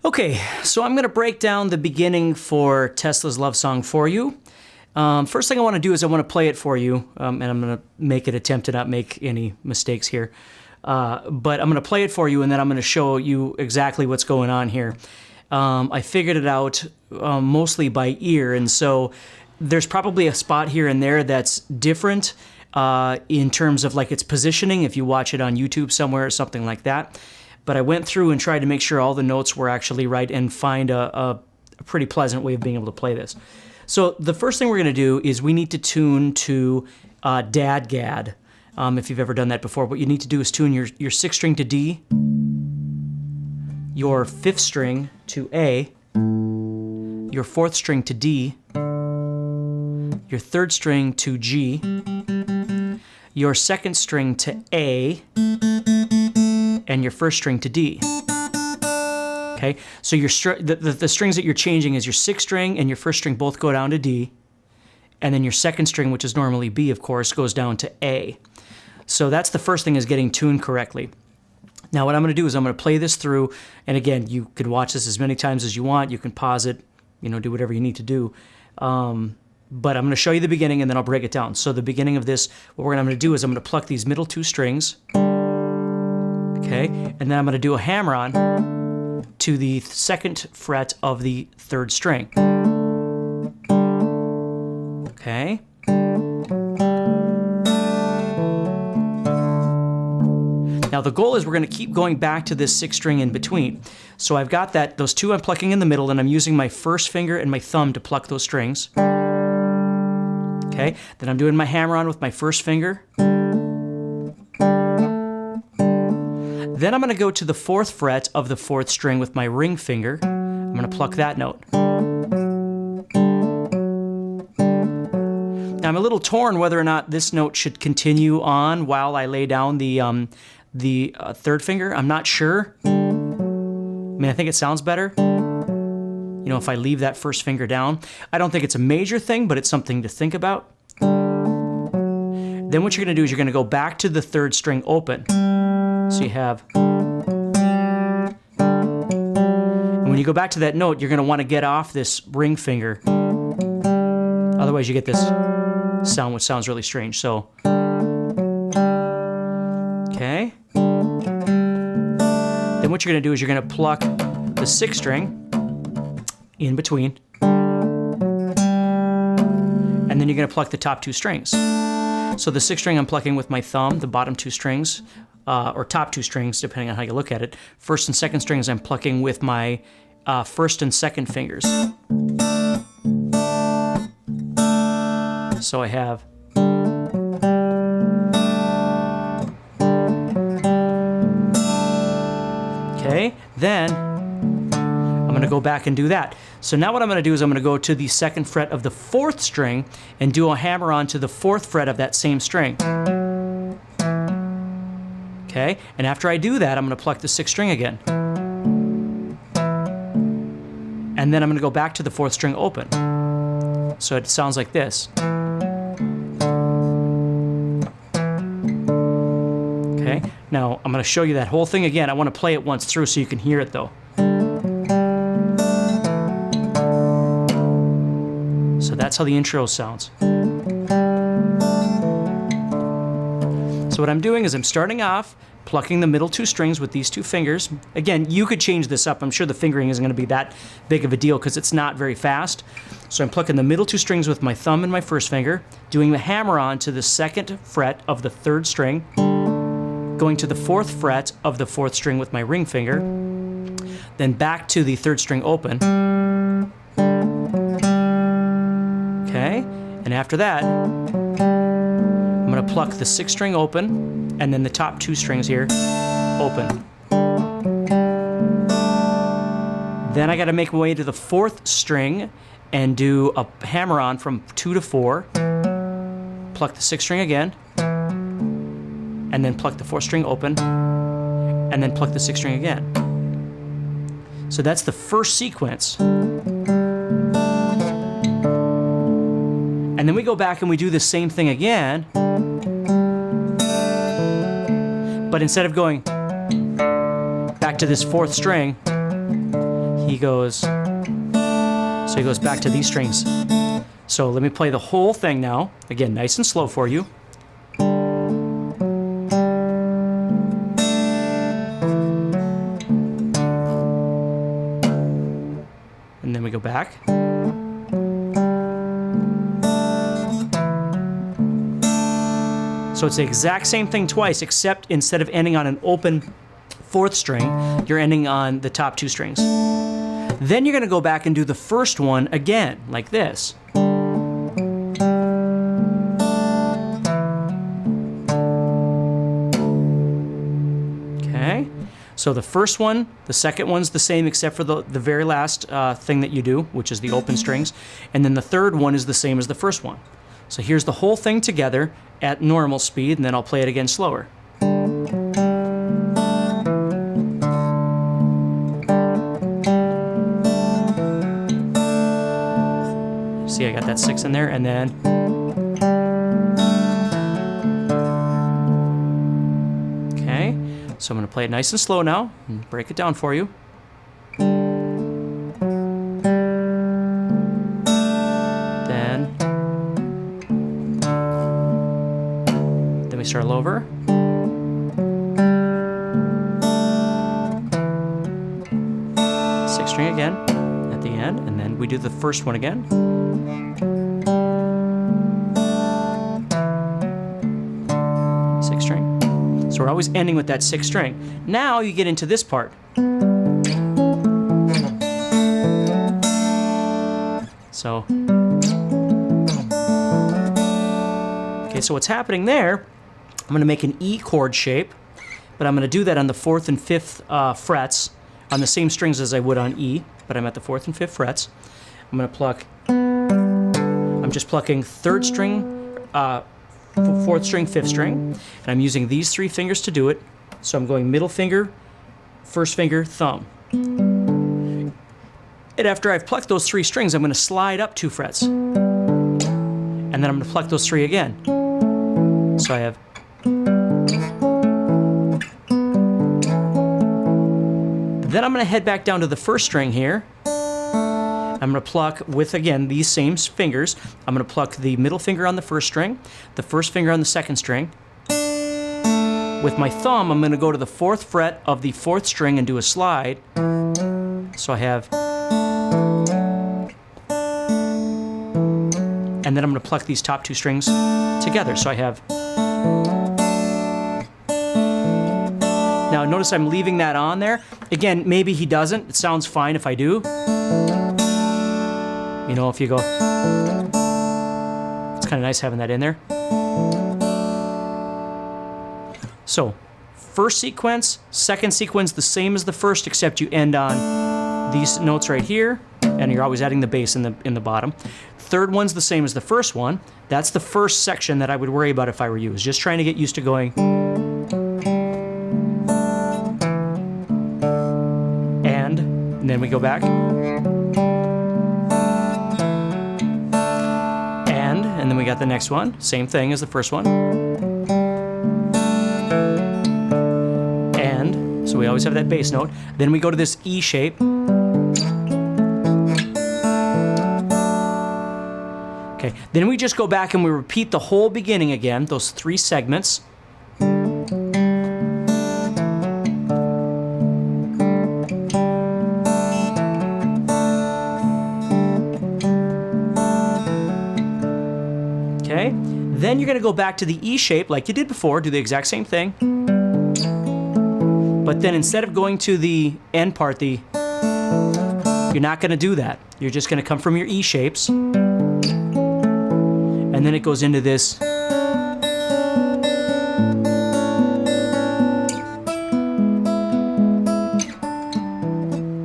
Okay, so I'm going to break down the beginning for Tesla's Love Song for you. First thing I want to do is I want to play it for you, and I'm going to attempt to not make any mistakes here. But I'm going to play it for you, and then I'm going to show you exactly what's going on here. I figured it out mostly by ear, and so there's probably a spot here and there that's different in terms of like its positioning if you watch it on YouTube somewhere or something like that. But I went through and tried to make sure all the notes were actually right and find a pretty pleasant way of being able to play this. So the first thing we're going to do is we need to tune to Dad-Gad. If you've ever done that before, what you need to do is tune your 6th string to D, your 5th string to A, your 4th string to D, your 3rd string to G, your 2nd string to A, and your 1st string to D. Okay, so the strings that you're changing is your 6th string and your 1st string both go down to D, and then your 2nd string, which is normally B, of course, goes down to A. So that's the first thing, is getting tuned correctly. Now what I'm going to do is I'm going to play this through, and again, you can watch this as many times as you want. You can pause it, do whatever you need to do. But I'm going to show you the beginning, and then I'll break it down. So the beginning of this, what I'm going to do is I'm going to pluck these middle 2 strings, okay, and then I'm going to do a hammer-on to the 2nd fret of the 3rd string. Okay. Now the goal is we're going to keep going back to this 6th string in between. So I've got those 2 I'm plucking in the middle, and I'm using my 1st finger and my thumb to pluck those strings. Okay, then I'm doing my hammer-on with my 1st finger. Then I'm going to go to the 4th fret of the 4th string with my ring finger. I'm going to pluck that note. Now I'm a little torn whether or not this note should continue on while I lay down the 3rd finger. I'm not sure. I mean, I think it sounds better, if I leave that 1st finger down. I don't think it's a major thing, but it's something to think about. Then what you're going to do is you're going to go back to the 3rd string open. So you have, and when you go back to that note, you're going to want to get off this ring finger. Otherwise you get this sound, which sounds really strange. So, okay. Then what you're going to do is you're going to pluck the 6th string in between, and then you're going to pluck the top 2 strings. So the 6th string I'm plucking with my thumb, the bottom 2 strings, or top 2 strings, depending on how you look at it. 1st and 2nd strings I'm plucking with my 1st and 2nd fingers. So I have, okay, then I'm going to go back and do that. So now what I'm going to do is I'm going to go to the 2nd fret of the 4th string and do a hammer-on to the 4th fret of that same string. Okay, and after I do that, I'm going to pluck the 6th string again. And then I'm going to go back to the 4th string open. So it sounds like this. Okay, now I'm going to show you that whole thing again. I want to play it once through so you can hear it though. So that's how the intro sounds. So what I'm doing is I'm starting off plucking the middle 2 strings with these 2 fingers. Again, you could change this up. I'm sure the fingering isn't going to be that big of a deal because it's not very fast. So I'm plucking the middle 2 strings with my thumb and my 1st finger, doing the hammer-on to the 2nd fret of the 3rd string, going to the 4th fret of the 4th string with my ring finger, then back to the 3rd string open. Okay, and after that, I'm going to pluck the 6th string open, and then the top 2 strings here open. Then I got to make my way to the 4th string and do a hammer-on from 2 to 4, pluck the 6th string again, and then pluck the 4th string open, and then pluck the 6th string again. So that's the first sequence. And then we go back and we do the same thing again, but instead of going back to this 4th string, he goes back to these strings. So let me play the whole thing now. Again, nice and slow for you. And then we go back. So it's the exact same thing twice, except instead of ending on an open fourth string, you're ending on the top two strings. Then you're going to go back and do the first one again, like this. Okay, so the first one, the second one's the same except for the very last thing that you do, which is the open strings. And then the third one is the same as the first one. So here's the whole thing together at normal speed, and then I'll play it again slower. See, I got that 6 in there, and then... Okay, so I'm going to play it nice and slow now, and break it down for you. Then we start all over. Sixth string again at the end, and then we do the first one again. Sixth string. So we're always ending with that sixth string. Now you get into this part. So, okay, so what's happening there, I'm going to make an E chord shape, but I'm going to do that on the 4th and 5th frets, on the same strings as I would on E, but I'm at the 4th and 5th frets. I'm going to pluck, I'm just plucking 3rd string, 4th string, 5th string, and I'm using these 3 fingers to do it. So I'm going middle finger, first finger, thumb. And after I've plucked those 3 strings, I'm going to slide up 2 frets. And then I'm going to pluck those 3 again. So I have... Then I'm going to head back down to the first string here. I'm going to pluck with, again, these same fingers. I'm going to pluck the middle finger on the first string, the first finger on the second string. With my thumb, I'm going to go to the 4th fret of the 4th string and do a slide. So I have... And then I'm going to pluck these top 2 strings together. So I have... Now notice I'm leaving that on there. Again, maybe he doesn't. It sounds fine if I do. You know, if you go... It's kind of nice having that in there. So, first sequence, second sequence, the same as the first, except you end on these notes right here, and you're always adding the bass in the bottom. Third one's the same as the first one. That's the first section that I would worry about if I were you, is just trying to get used to going. And then we go back. And then we got the next one, same thing as the first one. And, so we always have that bass note. Then we go to this E shape. Okay, then we just go back and we repeat the whole beginning again, those 3 segments. Okay, then you're going to go back to the E shape like you did before, do the exact same thing. But then instead of going to the end part, you're not going to do that. You're just going to come from your E shapes. And then it goes into this.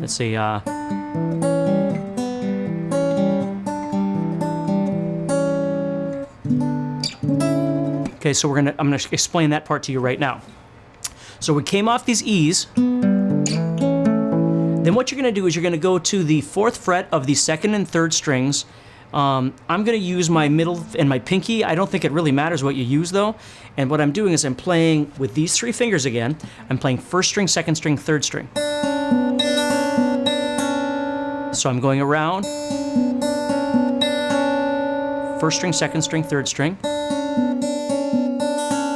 Let's see. Okay, so I'm gonna explain that part to you right now. So we came off these E's. Then what you're gonna do is you're gonna go to the 4th fret of the 2nd and 3rd strings. I'm going to use my middle and my pinky. I don't think it really matters what you use though. And what I'm doing is I'm playing with these 3 fingers again. I'm playing 1st string, 2nd string, 3rd string. So I'm going around. First string, second string, third string.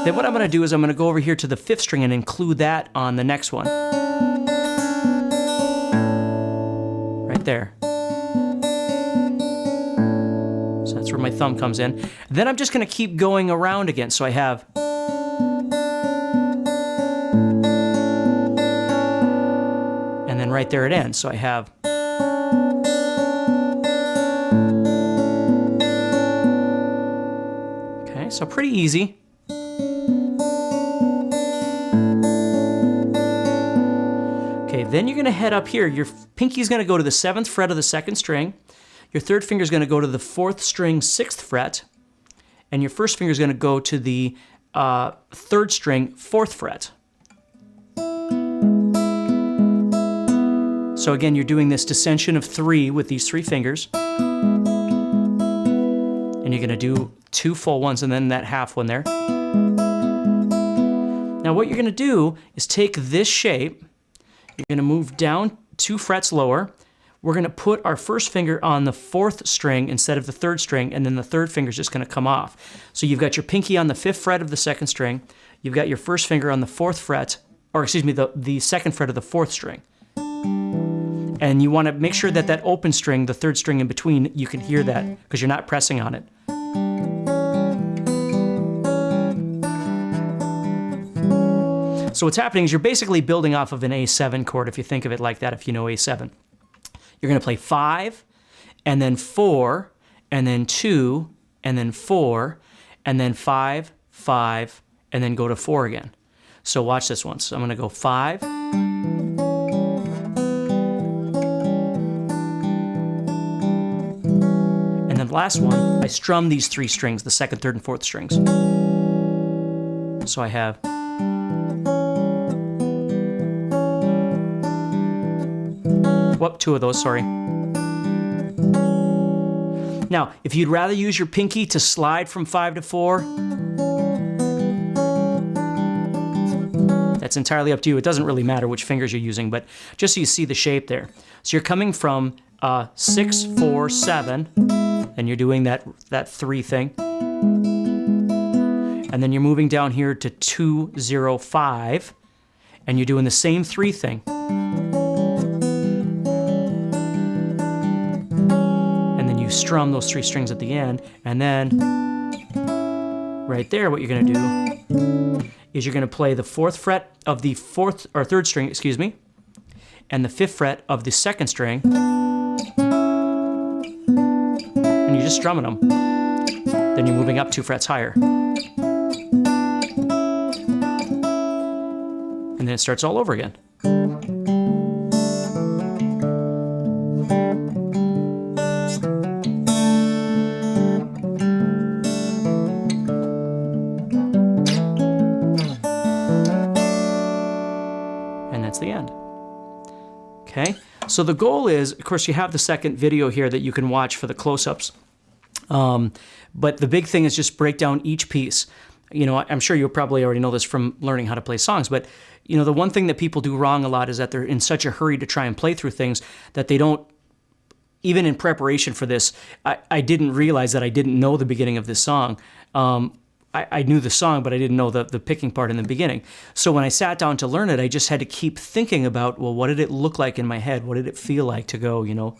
Then what I'm going to do is I'm going to go over here to the fifth string and include that on the next one. Right there. So that's where my thumb comes in. Then I'm just going to keep going around again. So I have... And then right there it ends. So I have... Okay, so pretty easy. Okay, then you're going to head up here. Your pinky's going to go to the 7th fret of the 2nd string. Your third finger is going to go to the 4th string, 6th fret. And your first finger is going to go to the 3rd string, 4th fret. So again, you're doing this descension of 3 with these 3 fingers. And you're going to do 2 full ones and then that half one there. Now what you're going to do is take this shape. You're going to move down 2 frets lower. We're going to put our first finger on the 4th string instead of the 3rd string, and then the 3rd finger is just going to come off. So you've got your pinky on the 5th fret of the 2nd string. You've got your first finger on the 4th fret, or excuse me, the 2nd fret of the 4th string. And you want to make sure that that open string, the 3rd string in between, you can hear that because you're not pressing on it. So what's happening is you're basically building off of an A7 chord, if you think of it like that, if you know A7. You're going to play 5, and then 4, and then 2, and then 4, and then 5, 5, and then go to 4 again. So watch this one. So I'm going to go 5. And then the last one, I strum these 3 strings, the 2nd, 3rd, and 4th strings. So I have... Whoop, 2 of those, sorry. Now, if you'd rather use your pinky to slide from 5 to 4, that's entirely up to you. It doesn't really matter which fingers you're using, but just so you see the shape there. So you're coming from 6, 4, 7, and you're doing that 3 thing. And then you're moving down here to 2, 0, 5, and you're doing the same 3 thing. You strum those 3 strings at the end, and then right there what you're going to do is you're going to play the 4th fret of the 4th or 3rd string, excuse me, and the 5th fret of the 2nd string, and you're just strumming them. Then you're moving up 2 frets higher, and then it starts all over again. The end. Okay, so the goal is, of course, you have the second video here that you can watch for the close-ups, but the big thing is just break down each piece. You know, I'm sure you'll probably already know this from learning how to play songs, but you know, the one thing that people do wrong a lot is that they're in such a hurry to try and play through things that they don't, even in preparation for this, I didn't realize that I didn't know the beginning of this song. I knew the song, but I didn't know the picking part in the beginning. So when I sat down to learn it, I just had to keep thinking about, well, what did it look like in my head? What did it feel like to go, you know?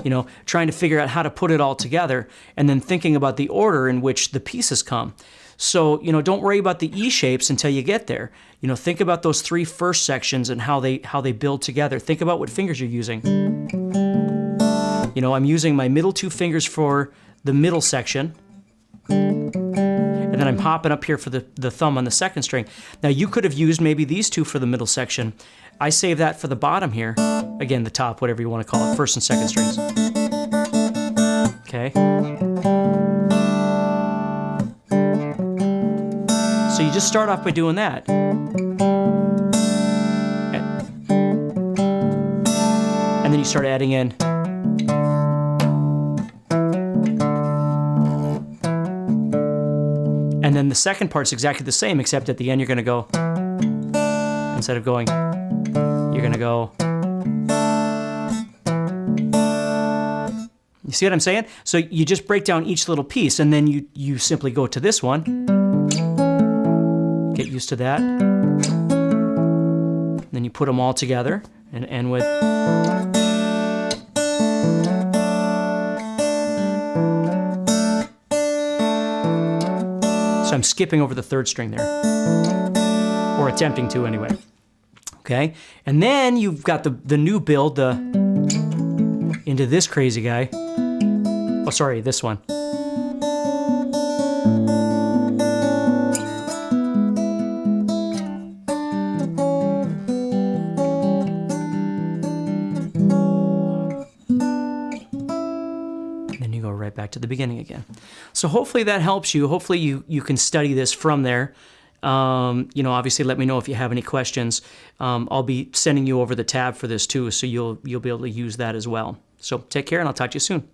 You know, trying to figure out how to put it all together, and then thinking about the order in which the pieces come. So, you know, don't worry about the E shapes until you get there. You know, think about those 3 first sections and how they build together. Think about what fingers you're using. You know, I'm using my middle 2 fingers for the middle section, and then I'm hopping up here for the thumb on the 2nd string. Now, you could have used maybe these 2 for the middle section. I save that for the bottom here. Again, the top, whatever you want to call it, 1st and 2nd strings. Okay. So you just start off by doing that. And then you start adding in. And then the second part's exactly the same, except at the end you're going to go, instead of going, you're you're going to go. You see what I'm saying? So you just break down each little piece, and then you simply go to this one. Get used to that. Then you put them all together and end with. So I'm skipping over the third string there, or attempting to anyway. Okay, and then you've got the new build, into this crazy guy. Oh, sorry, this one. Then you go right back to the beginning again. So hopefully that helps you. Hopefully you can study this from there. You know, obviously let me know if you have any questions. I'll be sending you over the tab for this too, so you'll be able to use that as well. So take care, and I'll talk to you soon.